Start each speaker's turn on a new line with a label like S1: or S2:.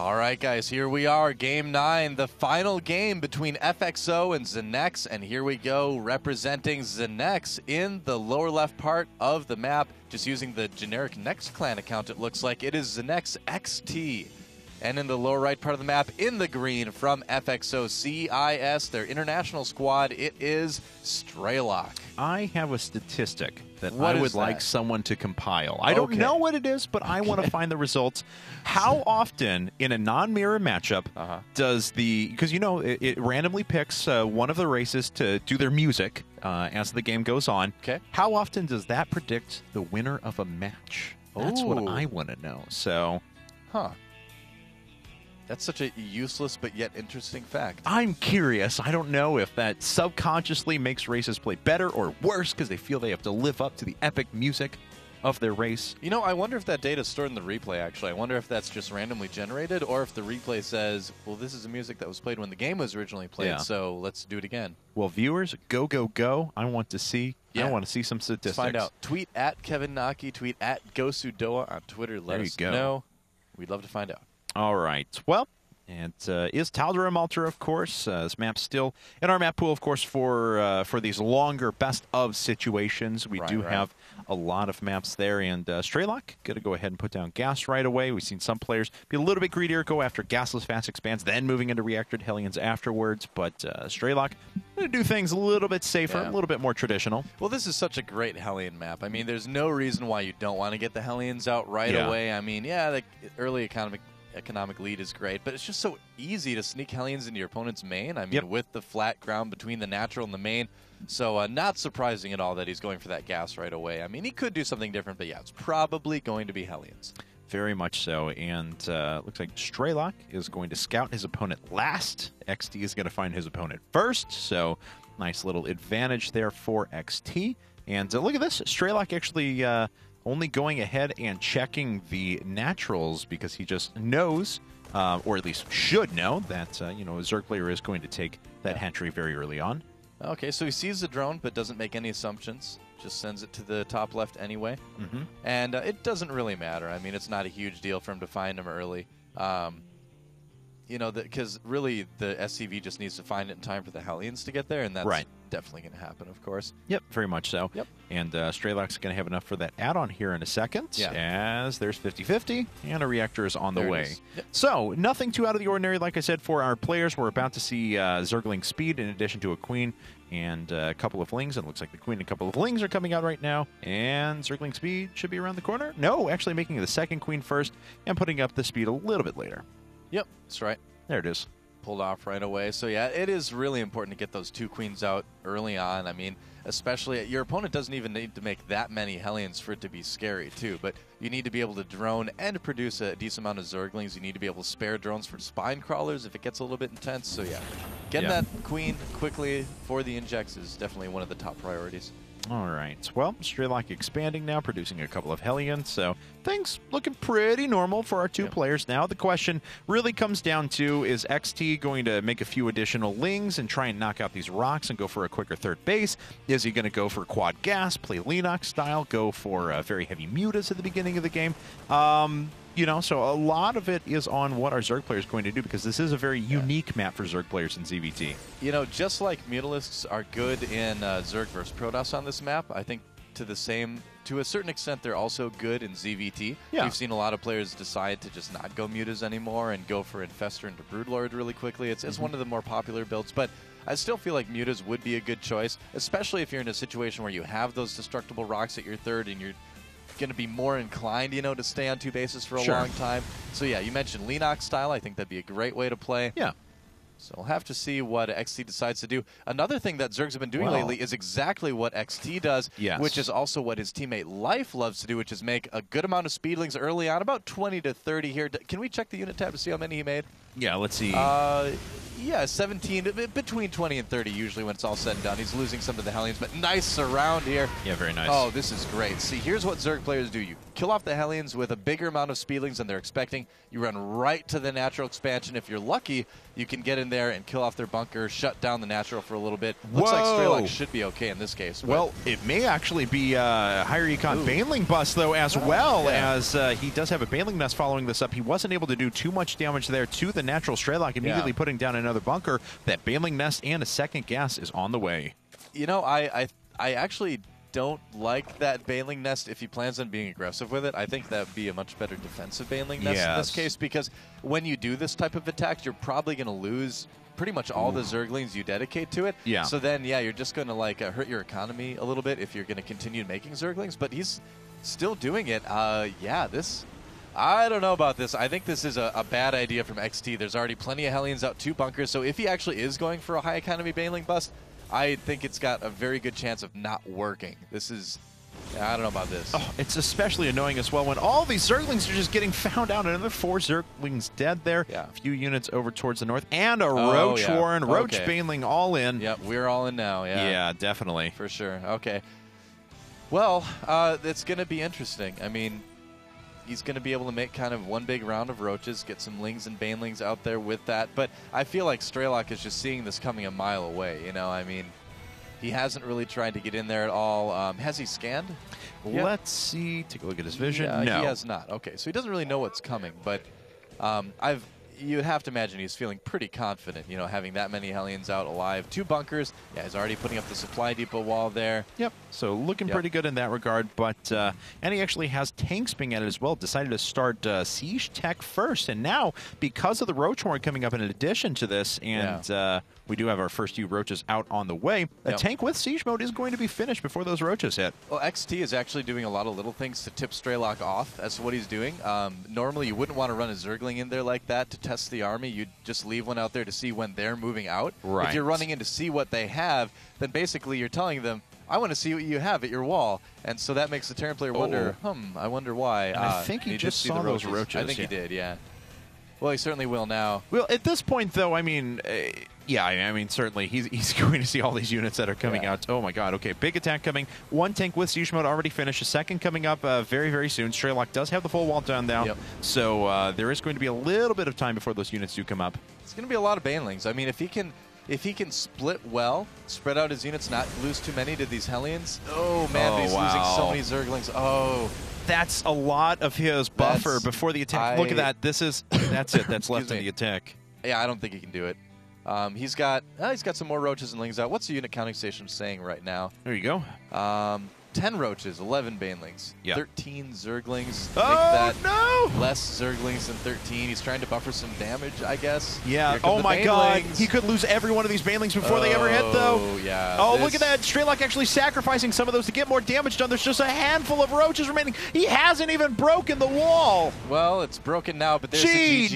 S1: All right, guys, here we are, Game 9, the final game between FXO and ZeNEX, and here we go, representing ZeNEX in the lower left part of the map, just using the generic Next Clan account, it looks like. It is ZeNEX.XT. And in the lower right part of the map, in the green, from FXO CIS, their international squad, it is StarCraft.
S2: I have a statistic that
S1: What
S2: I
S1: is
S2: would
S1: that?
S2: like someone to compile. I don't
S1: Okay.
S2: know what it is, but I want to find the results. How often in a non-mirror matchup does the... Because, you know, it randomly picks one of the races to do their music as the game goes on.
S1: Okay.
S2: How often does that predict the winner of a match? That's what
S1: Ooh.
S2: I want to know. So...
S1: Huh. That's such a useless but yet interesting fact.
S2: I'm curious. I don't know if that subconsciously makes races play better or worse because they feel they have to live up to the epic music of their race.
S1: You know, I wonder if that data is stored in the replay, actually. I wonder if that's just randomly generated, or if the replay says, well, this is a music that was played when the game was originally played, so let's do it again.
S2: Well, viewers, go, go, go. I want to see some statistics.
S1: Let's find out. Tweet at Kevin Naki, tweet at Gosudoa on Twitter. Let us know. We'd love to find out.
S2: All right. Well, it is Tal'Darim Altar, of course. This map's still in our map pool, of course, for these longer best-of situations. We do have a lot of maps there. And StarCraft, going to go ahead and put down gas right away. We've seen some players be a little bit greedier, go after gasless fast expands, then moving into reactored Hellions afterwards. But StarCraft going to do things a little bit safer, a little bit more traditional.
S1: Well, this is such a great Hellion map. I mean, there's no reason why you don't want to get the Hellions out right away. I mean, yeah, the early economic lead is great, but it's just so easy to sneak Hellions into your opponent's main. I mean, with the flat ground between the natural and the main. So not surprising at all that he's going for that gas right away. I mean, he could do something different, but yeah, it's probably going to be Hellions.
S2: Very much so. And looks like StarCraft is going to scout his opponent last. XT is going to find his opponent first. So nice little advantage there for XT. And look at this. StarCraft actually... only going ahead and checking the naturals because he just knows, or at least should know, that you know, a Zerg player is going to take that hatchery very early on.
S1: Okay, so he sees the drone but doesn't make any assumptions. Just sends it to the top left anyway. And it doesn't really matter. I mean, it's not a huge deal for him to find him early. You know, because really the SCV just needs to find it in time for the Hellions to get there, and that's definitely going to happen, of course.
S2: Yep, very much so.
S1: Yep.
S2: And StarCraft's going to have enough for that add-on here in a second, as there's 50-50, and a reactor is on the way. So, nothing too out of the ordinary, like I said, for our players. We're about to see Zergling Speed in addition to a Queen and a couple of Lings. It looks like the Queen and a couple of Lings are coming out right now, and Zergling Speed should be around the corner. No, actually making the second Queen first and putting up the speed a little bit later.
S1: Yep, that's right.
S2: There it is.
S1: Pulled off right away. So yeah, it is really important to get those two Queens out early on. I mean, especially your opponent doesn't even need to make that many Hellions for it to be scary too, but you need to be able to drone and produce a decent amount of Zerglings. You need to be able to spare drones for spine crawlers if it gets a little bit intense. So yeah, getting that Queen quickly for the injects is definitely one of the top priorities.
S2: All right. Well, StarCraft expanding now, producing a couple of Hellions, so things looking pretty normal for our two players now. The question really comes down to, is XT going to make a few additional Lings and try and knock out these rocks and go for a quicker third base? Is he going to go for quad gas, play Lennox style, go for very heavy mutas at the beginning of the game? You know, so a lot of it is on what our Zerg player is going to do, because this is a very unique map for Zerg players in ZVT.
S1: You know, just like Mutalisks are good in Zerg versus Protoss on this map, I think to a certain extent, they're also good in ZVT. We've seen a lot of players decide to just not go Mutas anymore and go for Infestor into Broodlord really quickly. It's one of the more popular builds, but I still feel like Mutas would be a good choice, especially if you're in a situation where you have those destructible rocks at your third and you're going to be more inclined, you know, to stay on two bases for a long time. So yeah, you mentioned Lennox style. I think that'd be a great way to play.
S2: Yeah.
S1: So we'll have to see what XT decides to do. Another thing that Zergs have been doing lately is exactly what XT does, which is also what his teammate Life loves to do, which is make a good amount of speedlings early on, about 20 to 30 here. Can we check the unit tab to see how many he made?
S2: Yeah, let's see.
S1: Yeah, 17, between 20 and 30 usually when it's all said and done. He's losing some to the Hellions, but nice surround here.
S2: Yeah, very nice.
S1: Oh, this is great. See, here's what Zerg players do. You kill off the Hellions with a bigger amount of speedlings than they're expecting. You run right to the natural expansion. If you're lucky, you can get in there and kill off their bunker, shut down the natural for a little bit. Looks like StarCraft should be okay in this case.
S2: Well, it may actually be a higher econ Baneling bust, though, as well, as he does have a Baneling Nest following this up. He wasn't able to do too much damage there to the natural StarCraft, immediately putting down another bunker. That Baneling Nest and a second gas is on the way.
S1: You know, I actually don't like that Baneling Nest if he plans on being aggressive with it. I think that would be a much better defensive Baneling Nest in this case, because when you do this type of attack, you're probably going to lose pretty much all the Zerglings you dedicate to it.
S2: Yeah.
S1: So then, you're just going to like hurt your economy a little bit if you're going to continue making Zerglings, but he's still doing it. This... I don't know about this. I think this is a bad idea from XT. There's already plenty of Hellions out, 2 bunkers, so if he actually is going for a high economy Baneling bust, I think it's got a very good chance of not working. This is... I don't know about this.
S2: Oh, it's especially annoying as well when all these Zerglings are just getting found out. Another 4 Zerglings dead there.
S1: Yeah.
S2: A few units over towards the north. And a Roach Warren. Roach Baneling all in.
S1: Yep, we're all in now.
S2: Yeah, definitely.
S1: For sure. Okay. Well, it's going to be interesting. I mean... He's going to be able to make kind of one big round of Roaches, get some Lings and Banelings out there with that. But I feel like StarCraft is just seeing this coming a mile away. You know, I mean, he hasn't really tried to get in there at all. Has he scanned?
S2: Let's see. Take a look at his vision. No,
S1: he has not. Okay, so he doesn't really know what's coming. But you'd have to imagine he's feeling pretty confident, you know, having that many Hellions out alive. 2 bunkers. Yeah, he's already putting up the supply depot wall there.
S2: Yep. So looking pretty good in that regard. But and he actually has tanks being added as well. Decided to start Siege Tech first. And now, because of the Roach Horn coming up in addition to this, and we do have our first few Roaches out on the way, a tank with Siege Mode is going to be finished before those Roaches hit.
S1: Well, XT is actually doing a lot of little things to tip StarCraft off as to what he's doing. Normally, you wouldn't want to run a Zergling in there like that to test the army. You'd just leave one out there to see when they're moving out.
S2: Right.
S1: If you're running in to see what they have, then basically you're telling them, I want to see what you have at your wall. And so that makes the Terran player wonder, I wonder why.
S2: And I think he just saw those Roaches.
S1: I think he did, yeah. Well, he certainly will now.
S2: Well, at this point, though, I mean, I mean, certainly he's going to see all these units that are coming out. Oh, my God. Okay, big attack coming. 1 tank with Siege Mode already finished. A second coming up very, very soon. StarCraft does have the full wall done now. So there is going to be a little bit of time before those units do come up.
S1: It's going to be a lot of Banelings. I mean, if he can split well, spread out his units, not lose too many to these Hellions. Oh, man, he's losing so many Zerglings. Oh.
S2: That's a lot of his buffer before the attack. Look at that. That's it. That's left in the attack.
S1: Yeah, I don't think he can do it. He's got some more Roaches and Lings out. What's the unit counting station saying right now?
S2: There you go.
S1: 10 Roaches, 11 Banelings, 13 Zerglings.
S2: No!
S1: Less Zerglings than 13. He's trying to buffer some damage, I guess.
S2: Yeah. Oh my God. He could lose every one of these Banelings before they ever hit, though.
S1: Oh yeah.
S2: Oh, look at that. StarCraft actually sacrificing some of those to get more damage done. There's just a handful of Roaches remaining. He hasn't even broken the wall.
S1: Well, it's broken now, but there's a GG.